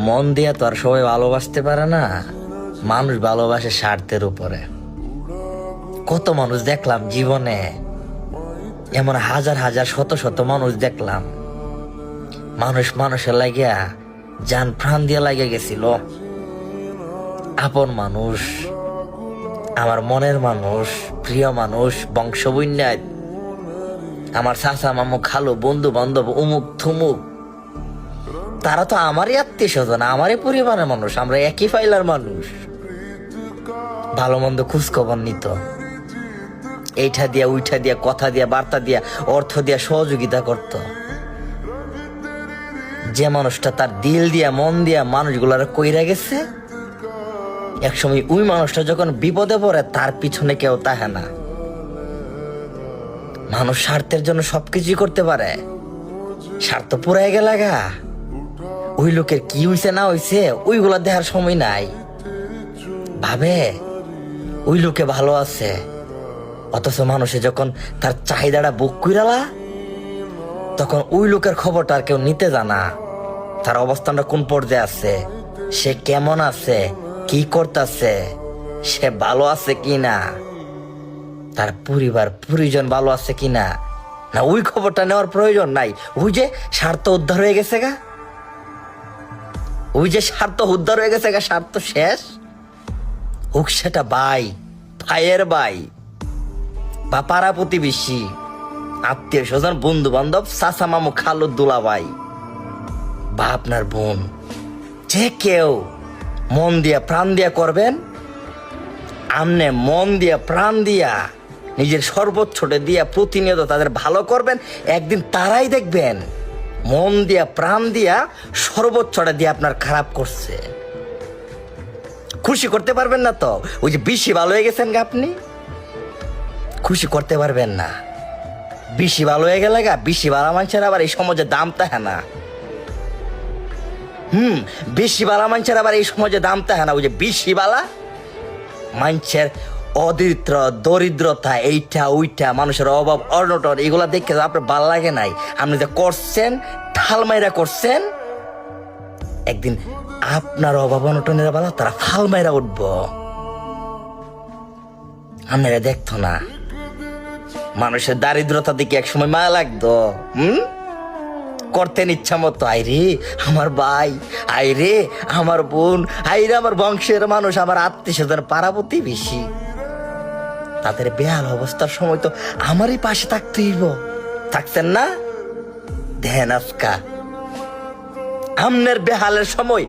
মন দিয়ে তো আর সবাই ভালোবাসতে পারে না। মানুষ ভালোবাসে স্বার্থের উপরে। কত মানুষ দেখলাম জীবনে, এমন হাজার হাজার শত শত মানুষ দেখলাম, মানুষ মানুষের লাগিয়া জান প্রাণ দিয়ে লাগে গেছিল। আপন মানুষ, আমার মনের মানুষ, প্রিয় মানুষ, বংশবন্যায়, আমার চাচা মামু খালু বন্ধু বান্ধব উমুক থুমুক, তারা তো আমারই আত্মীয় স্বজন, আমারই পরিবারের মানুষ, আমরা একই ফাইলার মানুষ। ভালো মন্দ খোঁজ খবর নিত, এইটা দিয়া ওইটা দিয়া, কথা দিয়া, বার্তা দিয়া, অর্থ দিয়া সহযোগিতা করত। যে মানুষটা তার দিল দিয়া মন দিয়া মানুষগুলার কইরা গেছে, একসময় ওই মানুষটা যখন বিপদে পড়ে তার পিছনে কেউ তাহে না। মানুষ স্বার্থের জন্য সবকিছুই করতে পারে, স্বার্থ পুরাই গেল গা, ওই লোকের কি হইছে না হইছে ওইগুলা দেখার সময় নাই। ভাবে ওই লোকে ভালো আছে, অথচ মানুষে যখন তার চাহিদাটা বুক কইরালা, তখন ওই লোকের খবরটা আর কেউ নিতে জানা। তার অবস্থানটা কোন পর্যায়ে আছে, সে কেমন আছে, কি করতেছে, সে ভালো আছে কিনা, তার পরিবার পরিজন ভালো আছে কিনা, না ওই খবরটা নেওয়ার প্রয়োজন নাই। ওই যে স্বার্থ উদ্ধার হয়ে গেছে গা, ওই যে স্বার্থ উদ্ধার হয়ে গেছে গা, স্বার্থ শেষ হোক সেটা ভাই, ভাইয়ের ভাই, বা পাড়া প্রতিবেশী, আত্মীয় স্বজন, বন্ধু বান্ধব, চাচা মামু খালু দুলা ভাই, বা আপনার বোন, যে কেউ মন দিয়া প্রাণ দিয়া করবেন, আমনে মন দিয়া প্রাণ দিয়া নিজের সর্বোচ্চটা দিয়া প্রতিনিয়ত তাদের ভালো করবেন, একদিন তারাই দেখবেন মন দিয়া প্রাণ দিয়া সর্বোচ্চটা দিয়ে আপনার খারাপ করছে। খুশি করতে পারবেন না তো, ওই যে বেশি ভালো হয়ে গেছেন গা, আপনি খুশি করতে পারবেন না। বেশি ভালো হয়ে গেলে গা, বেশি ভালো মানুষের আবার এই সমাজে দাম থাকে না। বেশি বালা মানুষের আবার এই সমাজে দাম থাকে না। ওই যে বেশি বালা মানুষের অদরিদ্র, দরিদ্রতা, এইটা ওইটা, মানুষের অভাব অনটন, এগুলা দেখে আপনার ভাল লাগে নাই। আপনি যে করছেন, ঠাল মাইরা করছেন, একদিন আপনার অভাব অনটনের বেলা তারা ফাল মাইরা উঠবো, আপনারা দেখতো না। মানুষের দারিদ্রতা দেখে একসময় মায়া লাগতো, করতেন ইচ্ছা মতো, আইরে আমার ভাই, আইরে আমার বোন, আইরে আমার বংশের মানুষ, আমার আত্মীয় স্বজন, পাড়া প্রতিবেশী, তাদের বেহাল অবস্থার সময় তো আমারই পাশে থাকতে হইব। থাকছেন না? দেন আজকা আমনের বেহালের সময়